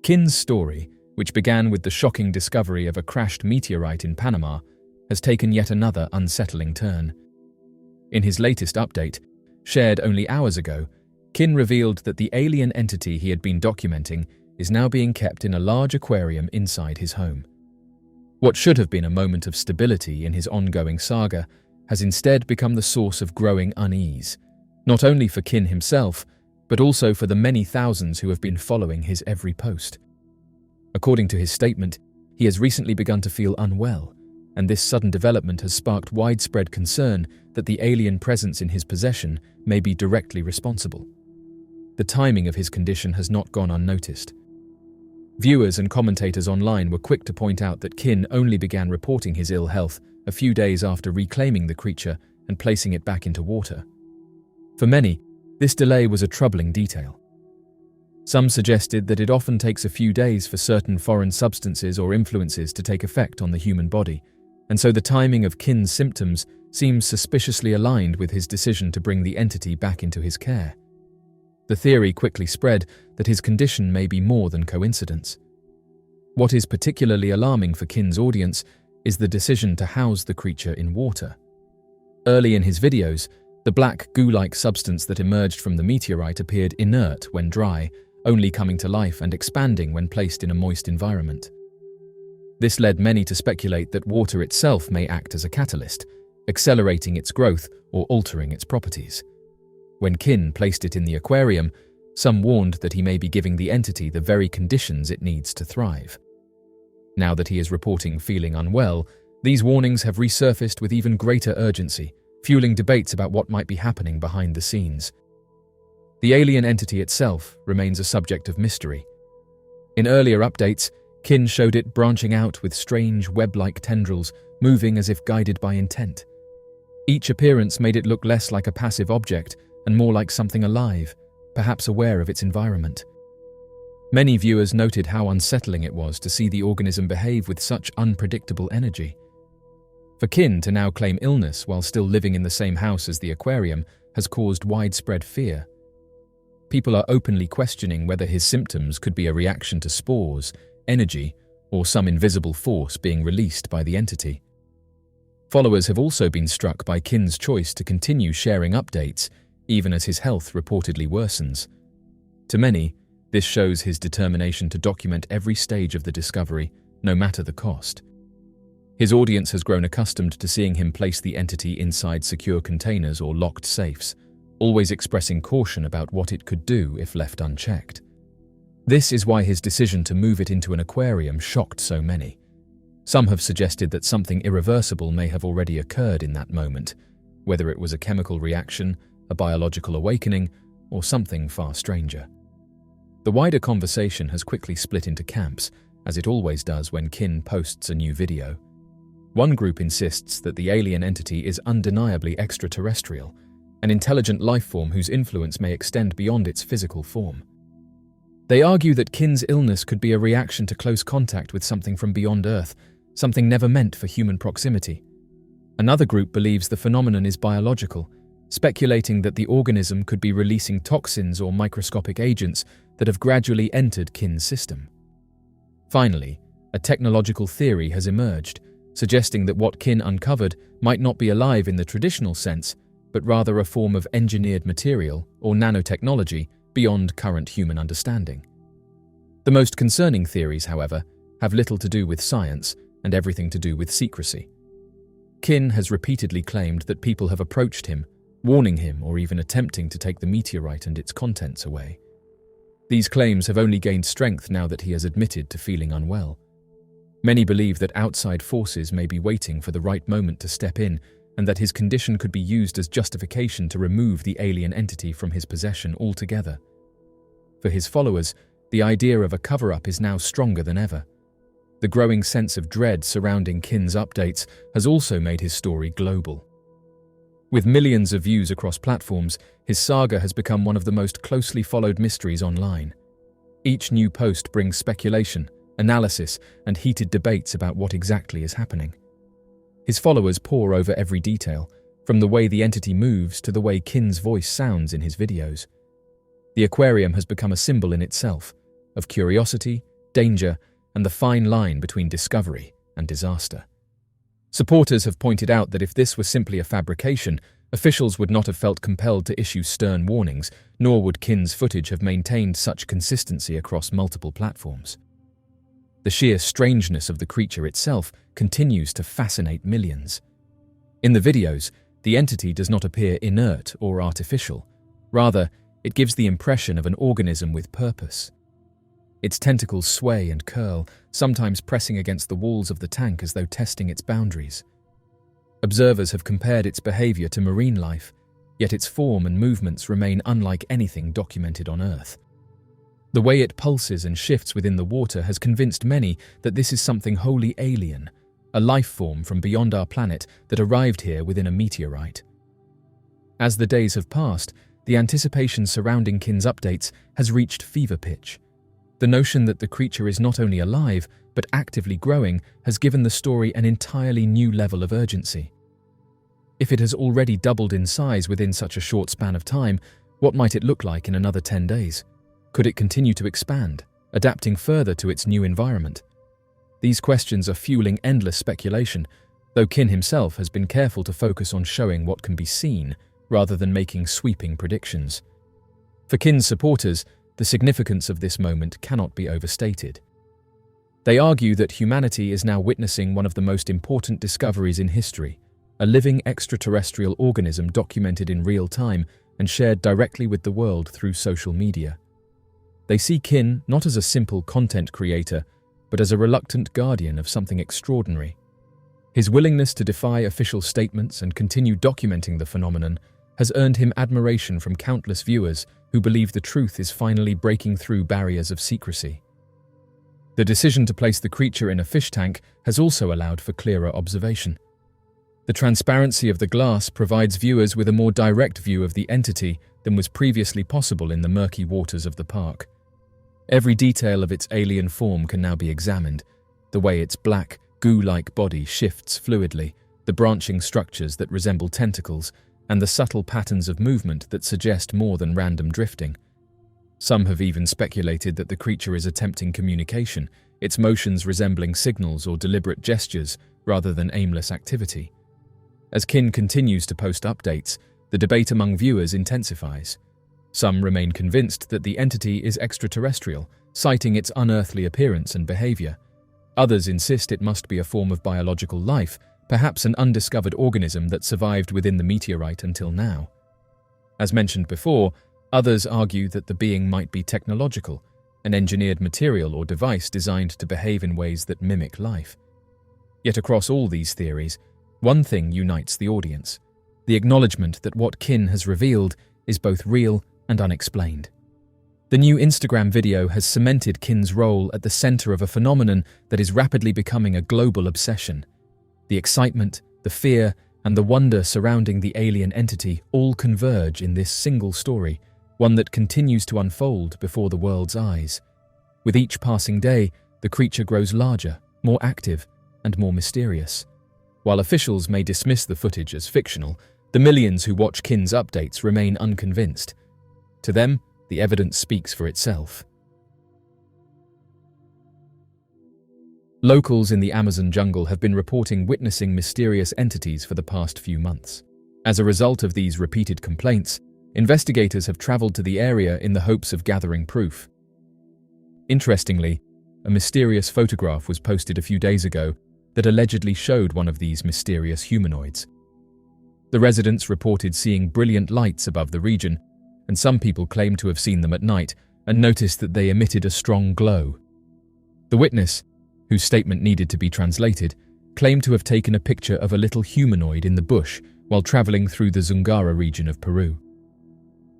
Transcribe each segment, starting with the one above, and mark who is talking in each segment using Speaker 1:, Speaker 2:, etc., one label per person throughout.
Speaker 1: Kin's story, which began with the shocking discovery of a crashed meteorite in Panama, has taken yet another unsettling turn. In his latest update, shared only hours ago, Kin revealed that the alien entity he had been documenting is now being kept in a large aquarium inside his home. What should have been a moment of stability in his ongoing saga has instead become the source of growing unease, not only for Kin himself, but also for the many thousands who have been following his every post. According to his statement, he has recently begun to feel unwell, and this sudden development has sparked widespread concern that the alien presence in his possession may be directly responsible. The timing of his condition has not gone unnoticed. Viewers and commentators online were quick to point out that Kin only began reporting his ill health a few days after reclaiming the creature and placing it back into water. For many, this delay was a troubling detail. Some suggested that it often takes a few days for certain foreign substances or influences to take effect on the human body, and so the timing of Kin's symptoms seems suspiciously aligned with his decision to bring the entity back into his care. The theory quickly spread that his condition may be more than coincidence. What is particularly alarming for Kin's audience is the decision to house the creature in water. Early in his videos, the black goo-like substance that emerged from the meteorite appeared inert when dry, only coming to life and expanding when placed in a moist environment. This led many to speculate that water itself may act as a catalyst, accelerating its growth or altering its properties. When Kin placed it in the aquarium, some warned that he may be giving the entity the very conditions it needs to thrive. Now that he is reporting feeling unwell, these warnings have resurfaced with even greater urgency, fueling debates about what might be happening behind the scenes. The alien entity itself remains a subject of mystery. In earlier updates, Kin showed it branching out with strange web-like tendrils, moving as if guided by intent. Each appearance made it look less like a passive object and more like something alive, perhaps aware of its environment. Many viewers noted how unsettling it was to see the organism behave with such unpredictable energy. For Kin to now claim illness while still living in the same house as the aquarium has caused widespread fear. People are openly questioning whether his symptoms could be a reaction to spores, energy, or some invisible force being released by the entity. Followers have also been struck by Kin's choice to continue sharing updates, even as his health reportedly worsens. To many, this shows his determination to document every stage of the discovery, no matter the cost. His audience has grown accustomed to seeing him place the entity inside secure containers or locked safes, always expressing caution about what it could do if left unchecked. This is why his decision to move it into an aquarium shocked so many. Some have suggested that something irreversible may have already occurred in that moment, whether it was a chemical reaction, a biological awakening, or something far stranger. The wider conversation has quickly split into camps, as it always does when Kin posts a new video. One group insists that the alien entity is undeniably extraterrestrial, an intelligent life form whose influence may extend beyond its physical form. They argue that Kin's illness could be a reaction to close contact with something from beyond Earth, something never meant for human proximity. Another group believes the phenomenon is biological, speculating that the organism could be releasing toxins or microscopic agents that have gradually entered Kin's system. Finally, a technological theory has emerged, suggesting that what Kin uncovered might not be alive in the traditional sense, but rather a form of engineered material or nanotechnology beyond current human understanding. The most concerning theories, however, have little to do with science and everything to do with secrecy. Kin has repeatedly claimed that people have approached him, warning him or even attempting to take the meteorite and its contents away. These claims have only gained strength now that he has admitted to feeling unwell. Many believe that outside forces may be waiting for the right moment to step in, and that his condition could be used as justification to remove the alien entity from his possession altogether. For his followers, the idea of a cover-up is now stronger than ever. The growing sense of dread surrounding Kin's updates has also made his story global. With millions of views across platforms, his saga has become one of the most closely followed mysteries online. Each new post brings speculation, analysis, and heated debates about what exactly is happening. His followers pore over every detail, from the way the entity moves to the way Kin's voice sounds in his videos. The aquarium has become a symbol in itself, of curiosity, danger, and the fine line between discovery and disaster. Supporters have pointed out that if this were simply a fabrication, officials would not have felt compelled to issue stern warnings, nor would Kin's footage have maintained such consistency across multiple platforms. The sheer strangeness of the creature itself continues to fascinate millions. In the videos, the entity does not appear inert or artificial. Rather, it gives the impression of an organism with purpose. Its tentacles sway and curl, sometimes pressing against the walls of the tank as though testing its boundaries. Observers have compared its behavior to marine life, yet its form and movements remain unlike anything documented on Earth. The way it pulses and shifts within the water has convinced many that this is something wholly alien, a life form from beyond our planet that arrived here within a meteorite. As the days have passed, the anticipation surrounding Kin's updates has reached fever pitch. The notion that the creature is not only alive, but actively growing has given the story an entirely new level of urgency. If it has already doubled in size within such a short span of time, what might it look like in another 10 days? Could it continue to expand, adapting further to its new environment? These questions are fueling endless speculation, though Kin himself has been careful to focus on showing what can be seen, rather than making sweeping predictions. For Kin's supporters, the significance of this moment cannot be overstated. They argue that humanity is now witnessing one of the most important discoveries in history, a living extraterrestrial organism documented in real time and shared directly with the world through social media. They see Kin not as a simple content creator, but as a reluctant guardian of something extraordinary. His willingness to defy official statements and continue documenting the phenomenon has earned him admiration from countless viewers who believe the truth is finally breaking through barriers of secrecy. The decision to place the creature in a fish tank has also allowed for clearer observation. The transparency of the glass provides viewers with a more direct view of the entity than was previously possible in the murky waters of the park. Every detail of its alien form can now be examined, the way its black, goo-like body shifts fluidly, the branching structures that resemble tentacles, and the subtle patterns of movement that suggest more than random drifting. Some have even speculated that the creature is attempting communication, its motions resembling signals or deliberate gestures rather than aimless activity. As Kin continues to post updates, the debate among viewers intensifies. Some remain convinced that the entity is extraterrestrial, citing its unearthly appearance and behavior. Others insist it must be a form of biological life, perhaps an undiscovered organism that survived within the meteorite until now. As mentioned before, others argue that the being might be technological, an engineered material or device designed to behave in ways that mimic life. Yet across all these theories, one thing unites the audience: the acknowledgement that what Kin has revealed is both real and unexplained. The new Instagram video has cemented Kin's role at the center of a phenomenon that is rapidly becoming a global obsession. The excitement, the fear, and the wonder surrounding the alien entity all converge in this single story, one that continues to unfold before the world's eyes. With each passing day, the creature grows larger, more active, and more mysterious. While officials may dismiss the footage as fictional, the millions who watch Kin's updates remain unconvinced. To them, the evidence speaks for itself. Locals in the Amazon jungle have been reporting witnessing mysterious entities for the past few months. As a result of these repeated complaints, investigators have traveled to the area in the hopes of gathering proof. Interestingly, a mysterious photograph was posted a few days ago that allegedly showed one of these mysterious humanoids. The residents reported seeing brilliant lights above the region, and some people claimed to have seen them at night and noticed that they emitted a strong glow. The witness, whose statement needed to be translated, claimed to have taken a picture of a little humanoid in the bush while traveling through the Zungara region of Peru.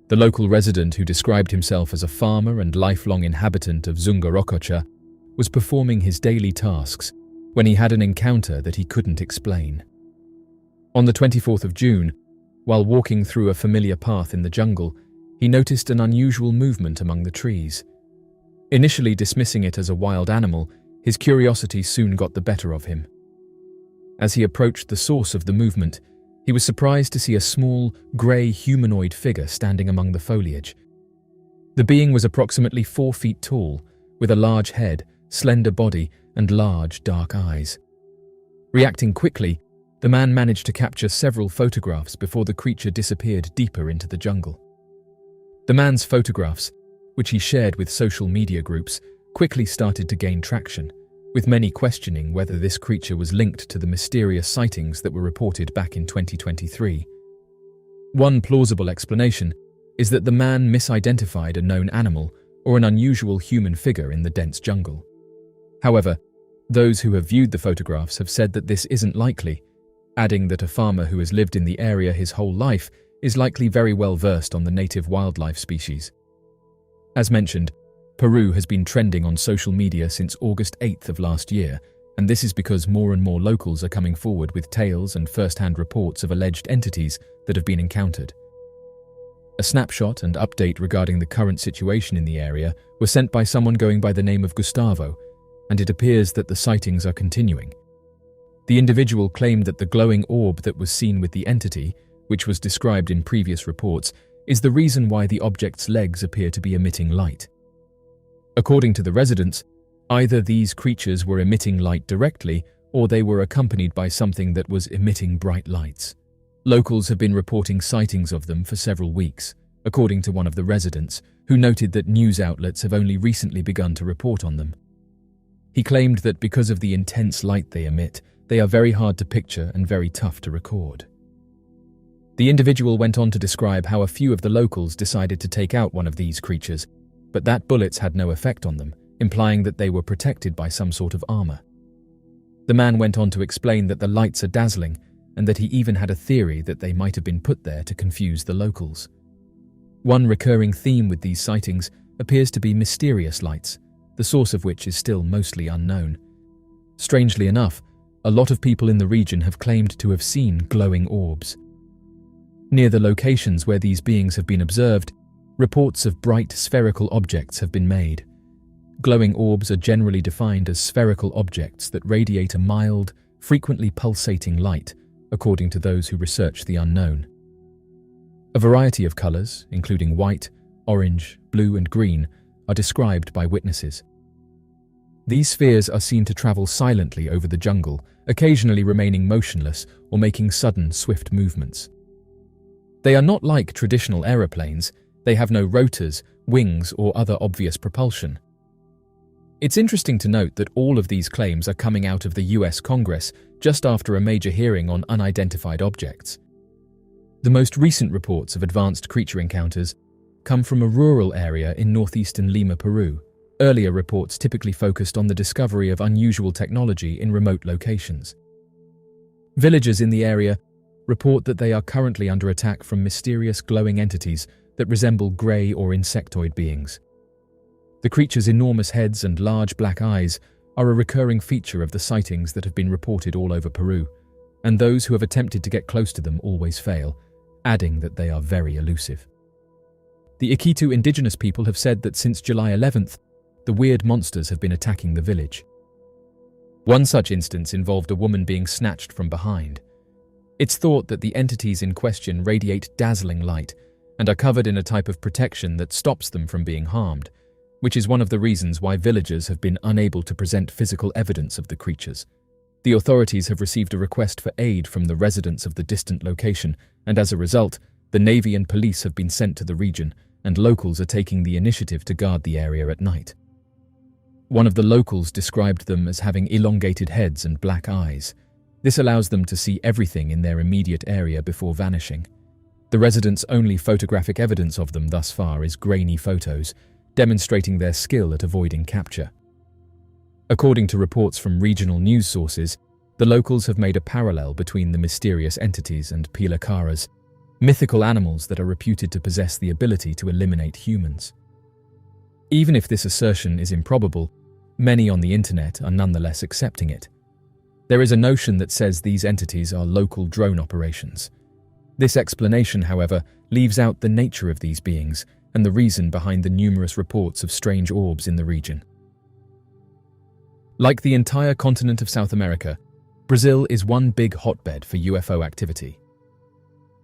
Speaker 1: The local resident, who described himself as a farmer and lifelong inhabitant of Zungarokocha, was performing his daily tasks when he had an encounter that he couldn't explain. On the 24th of June, while walking through a familiar path in the jungle, he noticed an unusual movement among the trees. Initially dismissing it as a wild animal, his curiosity soon got the better of him. As he approached the source of the movement, he was surprised to see a small, grey humanoid figure standing among the foliage. The being was approximately 4 feet tall, with a large head, slender body, and large, dark eyes. Reacting quickly, the man managed to capture several photographs before the creature disappeared deeper into the jungle. The man's photographs, which he shared with social media groups, quickly started to gain traction, with many questioning whether this creature was linked to the mysterious sightings that were reported back in 2023. One plausible explanation is that the man misidentified a known animal or an unusual human figure in the dense jungle. However, those who have viewed the photographs have said that this isn't likely, adding that a farmer who has lived in the area his whole life is likely very well versed on the native wildlife species. As mentioned, Peru has been trending on social media since August 8th of last year, and this is because more and more locals are coming forward with tales and first-hand reports of alleged entities that have been encountered. A snapshot and update regarding the current situation in the area were sent by someone going by the name of Gustavo, and it appears that the sightings are continuing. The individual claimed that the glowing orb that was seen with the entity, which was described in previous reports, is the reason why the object's legs appear to be emitting light. According to the residents, either these creatures were emitting light directly or they were accompanied by something that was emitting bright lights. Locals have been reporting sightings of them for several weeks, according to one of the residents, who noted that news outlets have only recently begun to report on them. He claimed that because of the intense light they emit, they are very hard to picture and very tough to record. The individual went on to describe how a few of the locals decided to take out one of these creatures, but that bullets had no effect on them, implying that they were protected by some sort of armor. The man went on to explain that the lights are dazzling and that he even had a theory that they might have been put there to confuse the locals. One recurring theme with these sightings appears to be mysterious lights, the source of which is still mostly unknown. Strangely enough, a lot of people in the region have claimed to have seen glowing orbs. Near the locations where these beings have been observed, reports of bright spherical objects have been made. Glowing orbs are generally defined as spherical objects that radiate a mild, frequently pulsating light, according to those who research the unknown. A variety of colors, including white, orange, blue, and green, are described by witnesses. These spheres are seen to travel silently over the jungle, occasionally remaining motionless or making sudden, swift movements. They are not like traditional aeroplanes. They have no rotors, wings, or other obvious propulsion. It's interesting to note that all of these claims are coming out of the US Congress just after a major hearing on unidentified objects. The most recent reports of advanced creature encounters come from a rural area in northeastern Lima, Peru. Earlier reports typically focused on the discovery of unusual technology in remote locations. Villagers in the area report that they are currently under attack from mysterious glowing entities that resemble grey or insectoid beings. The creature's enormous heads and large black eyes are a recurring feature of the sightings that have been reported all over Peru, and those who have attempted to get close to them always fail, adding that they are very elusive. The Iquitu indigenous people have said that since July 11th, the weird monsters have been attacking the village. One such instance involved a woman being snatched from behind. It's thought that the entities in question radiate dazzling light and are covered in a type of protection that stops them from being harmed, which is one of the reasons why villagers have been unable to present physical evidence of the creatures. The authorities have received a request for aid from the residents of the distant location, and as a result, the Navy and police have been sent to the region, and locals are taking the initiative to guard the area at night. One of the locals described them as having elongated heads and black eyes. This allows them to see everything in their immediate area before vanishing. The residents' only photographic evidence of them thus far is grainy photos, demonstrating their skill at avoiding capture. According to reports from regional news sources, the locals have made a parallel between the mysterious entities and pilacaras, mythical animals that are reputed to possess the ability to eliminate humans. Even if this assertion is improbable, many on the internet are nonetheless accepting it. There is a notion that says these entities are local drone operations. This explanation, however, leaves out the nature of these beings and the reason behind the numerous reports of strange orbs in the region. Like the entire continent of South America, Brazil is one big hotbed for UFO activity.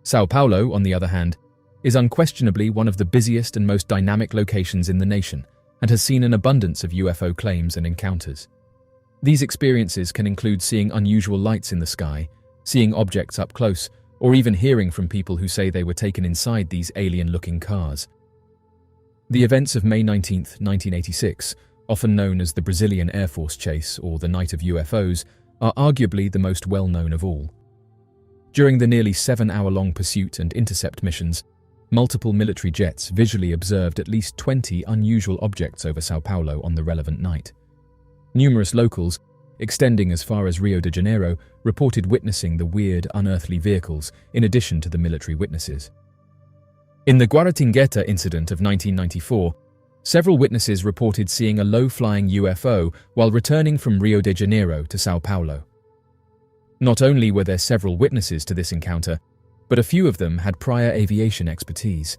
Speaker 1: Sao Paulo, on the other hand, is unquestionably one of the busiest and most dynamic locations in the nation, and has seen an abundance of UFO claims and encounters. These experiences can include seeing unusual lights in the sky, seeing objects up close, or even hearing from people who say they were taken inside these alien-looking cars. The events of May 19, 1986, often known as the Brazilian Air Force chase or the Night of UFOs, are arguably the most well-known of all. During the nearly 7-hour-long pursuit and intercept missions, multiple military jets visually observed at least 20 unusual objects over São Paulo on the relevant night. Numerous locals, extending as far as Rio de Janeiro, reported witnessing the weird, unearthly vehicles in addition to the military witnesses. In the Guaratingueta incident of 1994, several witnesses reported seeing a low-flying UFO while returning from Rio de Janeiro to São Paulo. Not only were there several witnesses to this encounter, but a few of them had prior aviation expertise.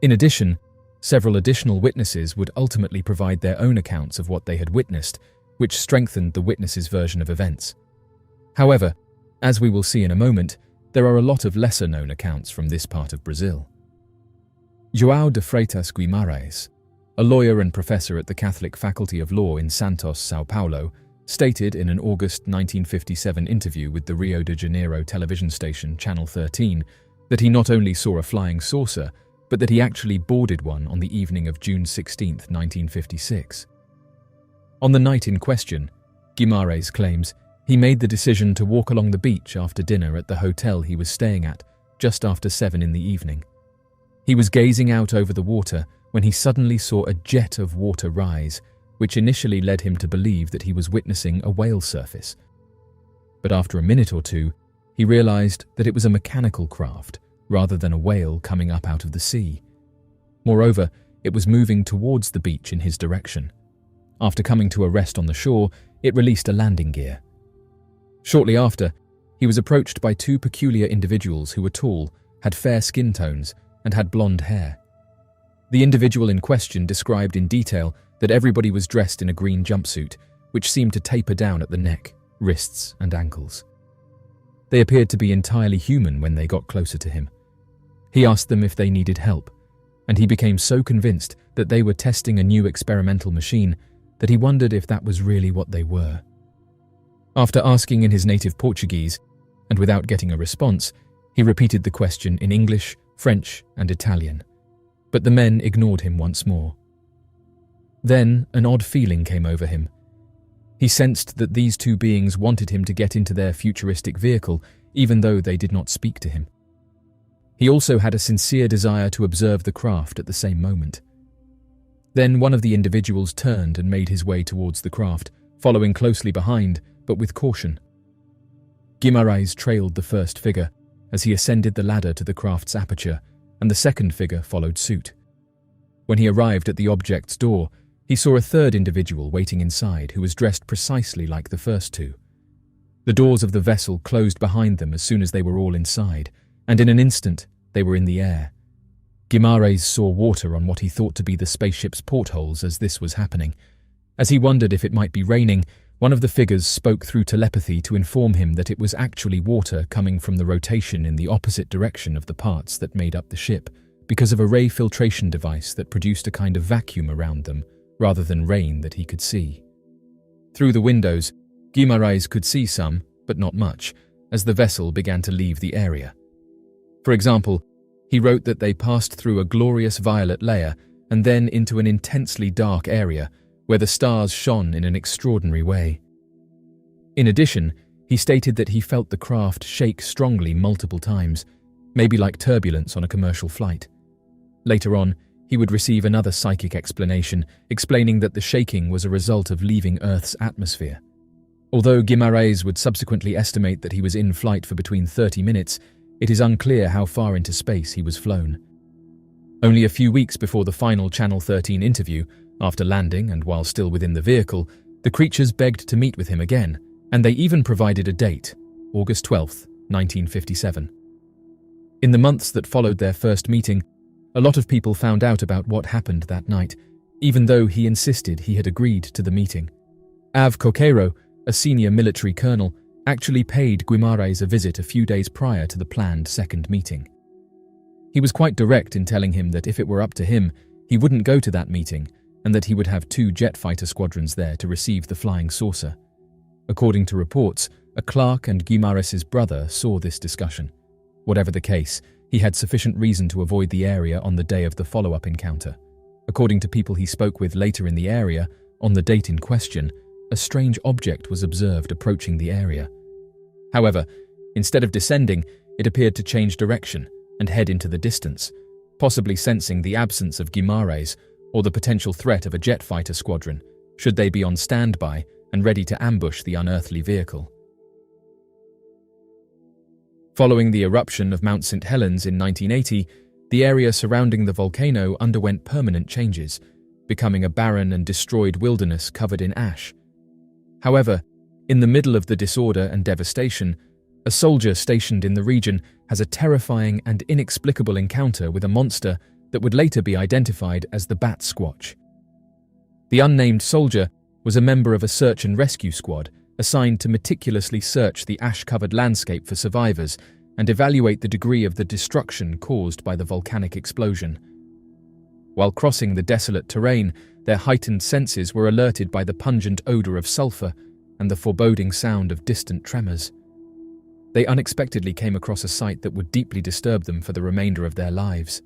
Speaker 1: In addition, several additional witnesses would ultimately provide their own accounts of what they had witnessed, which strengthened the witnesses' version of events. However, as we will see in a moment, there are a lot of lesser-known accounts from this part of Brazil. João de Freitas Guimaraes, a lawyer and professor at the Catholic Faculty of Law in Santos, São Paulo, stated in an August 1957 interview with the Rio de Janeiro television station Channel 13 that he not only saw a flying saucer, but that he actually boarded one on the evening of June 16, 1956. On the night in question, Guimaraes claims he made the decision to walk along the beach after dinner at the hotel he was staying at just after 7 in the evening. He was gazing out over the water when he suddenly saw a jet of water rise, which initially led him to believe that he was witnessing a whale surface. But after a minute or two, he realized that it was a mechanical craft rather than a whale coming up out of the sea. Moreover, it was moving towards the beach in his direction. After coming to a rest on the shore, it released a landing gear. Shortly after, he was approached by 2 peculiar individuals who were tall, had fair skin tones, and had blonde hair. The individual in question described in detail that everybody was dressed in a green jumpsuit, which seemed to taper down at the neck, wrists, and ankles. They appeared to be entirely human when they got closer to him. He asked them if they needed help, and he became so convinced that they were testing a new experimental machine that he wondered if that was really what they were. After asking in his native Portuguese, and without getting a response, he repeated the question in English, French, and Italian. But the men ignored him once more. Then an odd feeling came over him. He sensed that these 2 beings wanted him to get into their futuristic vehicle, even though they did not speak to him. He also had a sincere desire to observe the craft at the same moment. Then one of the individuals turned and made his way towards the craft, following closely behind, but with caution. Guimaraes trailed the first figure as he ascended the ladder to the craft's aperture, and the second figure followed suit. When he arrived at the object's door, he saw a third individual waiting inside who was dressed precisely like the first 2. The doors of the vessel closed behind them as soon as they were all inside, and in an instant they were in the air. Guimaraes saw water on what he thought to be the spaceship's portholes as this was happening. As he wondered if it might be raining, one of the figures spoke through telepathy to inform him that it was actually water coming from the rotation in the opposite direction of the parts that made up the ship, because of a ray filtration device that produced a kind of vacuum around them, rather than rain that he could see. Through the windows, Guimaraes could see some, but not much, as the vessel began to leave the area. For example, he wrote that they passed through a glorious violet layer and then into an intensely dark area where the stars shone in an extraordinary way. In addition, he stated that he felt the craft shake strongly multiple times, maybe like turbulence on a commercial flight. Later on, he would receive another psychic explanation, explaining that the shaking was a result of leaving Earth's atmosphere. Although Guimaraes would subsequently estimate that he was in flight for between 30 minutes, it is unclear how far into space he was flown. Only a few weeks before the final Channel 13 interview, after landing and while still within the vehicle, the creatures begged to meet with him again, and they even provided a date, August 12, 1957. In the months that followed their first meeting, a lot of people found out about what happened that night, even though he insisted he had agreed to the meeting. Av Coqueiro, a senior military colonel, actually paid Guimaraes a visit a few days prior to the planned second meeting. He was quite direct in telling him that if it were up to him, he wouldn't go to that meeting, and that he would have 2 jet fighter squadrons there to receive the flying saucer. According to reports, a Clark and Guimaraes' brother saw this discussion. Whatever the case, he had sufficient reason to avoid the area on the day of the follow-up encounter. According to people he spoke with later in the area, on the date in question, a strange object was observed approaching the area. However, instead of descending, it appeared to change direction and head into the distance, possibly sensing the absence of Guimaraes or the potential threat of a jet fighter squadron, should they be on standby and ready to ambush the unearthly vehicle. Following the eruption of Mount St. Helens in 1980, the area surrounding the volcano underwent permanent changes, becoming a barren and destroyed wilderness covered in ash. However, in the middle of the disorder and devastation, a soldier stationed in the region has a terrifying and inexplicable encounter with a monster that would later be identified as the Batquatch. The unnamed soldier was a member of a search and rescue squad assigned to meticulously search the ash-covered landscape for survivors and evaluate the degree of the destruction caused by the volcanic explosion. While crossing the desolate terrain, their heightened senses were alerted by the pungent odor of sulfur and the foreboding sound of distant tremors. They unexpectedly came across a sight that would deeply disturb them for the remainder of their lives.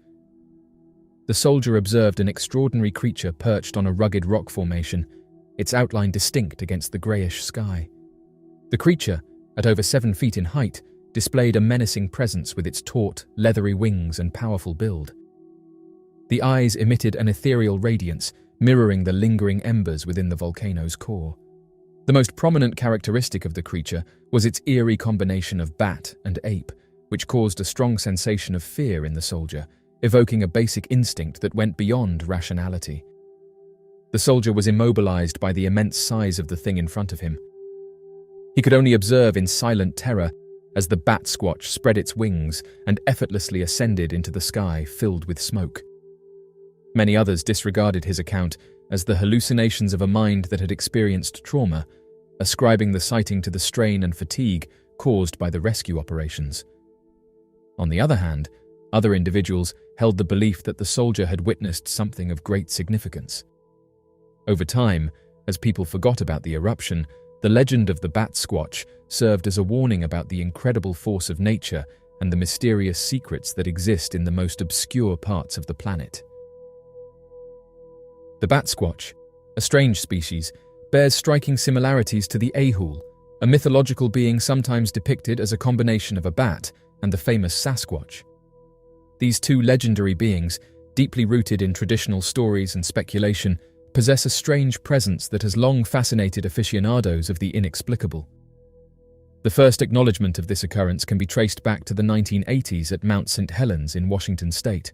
Speaker 1: The soldier observed an extraordinary creature perched on a rugged rock formation, its outline distinct against the greyish sky. The creature, at over 7 feet in height, displayed a menacing presence with its taut, leathery wings and powerful build. The eyes emitted an ethereal radiance, mirroring the lingering embers within the volcano's core. The most prominent characteristic of the creature was its eerie combination of bat and ape, which caused a strong sensation of fear in the soldier, evoking a basic instinct that went beyond rationality. The soldier was immobilized by the immense size of the thing in front of him. He could only observe in silent terror as the Batquatch spread its wings and effortlessly ascended into the sky filled with smoke. Many others disregarded his account as the hallucinations of a mind that had experienced trauma, ascribing the sighting to the strain and fatigue caused by the rescue operations. On the other hand, other individuals held the belief that the soldier had witnessed something of great significance. Over time, as people forgot about the eruption, the legend of the Batquatch served as a warning about the incredible force of nature and the mysterious secrets that exist in the most obscure parts of the planet. The Batquatch, a strange species, bears striking similarities to the Ahul, a mythological being sometimes depicted as a combination of a bat and the famous Sasquatch. These 2 legendary beings, deeply rooted in traditional stories and speculation, possess a strange presence that has long fascinated aficionados of the inexplicable. The first acknowledgement of this occurrence can be traced back to the 1980s at Mount St. Helens in Washington state.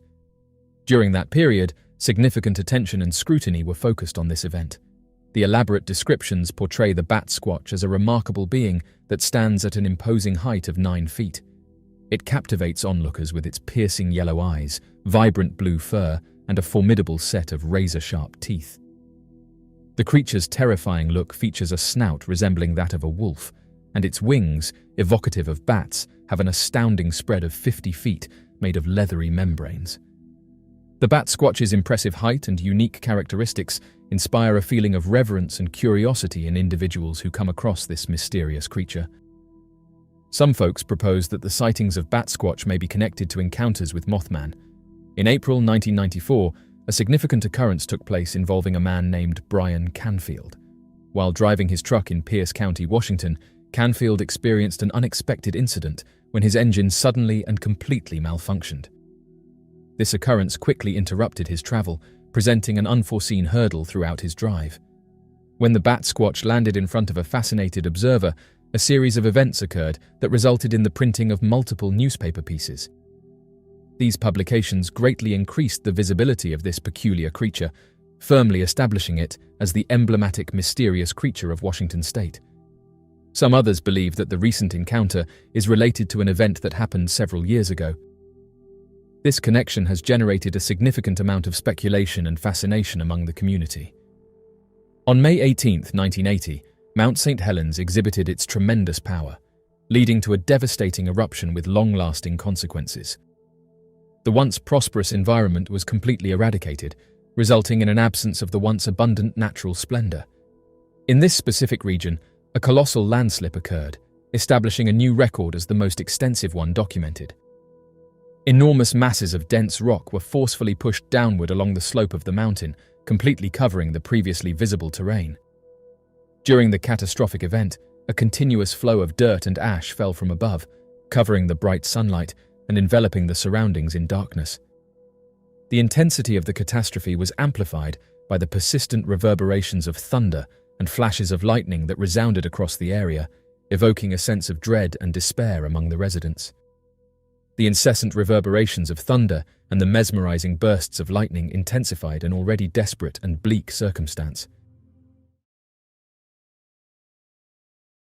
Speaker 1: During that period, significant attention and scrutiny were focused on this event. The elaborate descriptions portray the Batquatch as a remarkable being that stands at an imposing height of 9 feet. It captivates onlookers with its piercing yellow eyes, vibrant blue fur, and a formidable set of razor-sharp teeth. The creature's terrifying look features a snout resembling that of a wolf, and its wings, evocative of bats, have an astounding spread of 50 feet made of leathery membranes. The Batquatch's impressive height and unique characteristics inspire a feeling of reverence and curiosity in individuals who come across this mysterious creature. Some folks propose that the sightings of Batquatch may be connected to encounters with Mothman. In April 1994, a significant occurrence took place involving a man named Brian Canfield. While driving his truck in Pierce County, Washington, Canfield experienced an unexpected incident when his engine suddenly and completely malfunctioned. This occurrence quickly interrupted his travel, presenting an unforeseen hurdle throughout his drive. When the Batquatch landed in front of a fascinated observer, a series of events occurred that resulted in the printing of multiple newspaper pieces. These publications greatly increased the visibility of this peculiar creature, firmly establishing it as the emblematic mysterious creature of Washington state. Some others believe that the recent encounter is related to an event that happened several years ago. This connection has generated a significant amount of speculation and fascination among the community. On May 18, 1980, Mount St. Helens exhibited its tremendous power, leading to a devastating eruption with long-lasting consequences. The once prosperous environment was completely eradicated, resulting in an absence of the once abundant natural splendor. In this specific region, a colossal landslip occurred, establishing a new record as the most extensive one documented. Enormous masses of dense rock were forcefully pushed downward along the slope of the mountain, completely covering the previously visible terrain. During the catastrophic event, a continuous flow of dirt and ash fell from above, covering the bright sunlight and enveloping the surroundings in darkness. The intensity of the catastrophe was amplified by the persistent reverberations of thunder and flashes of lightning that resounded across the area, evoking a sense of dread and despair among the residents. The incessant reverberations of thunder and the mesmerizing bursts of lightning intensified an already desperate and bleak circumstance.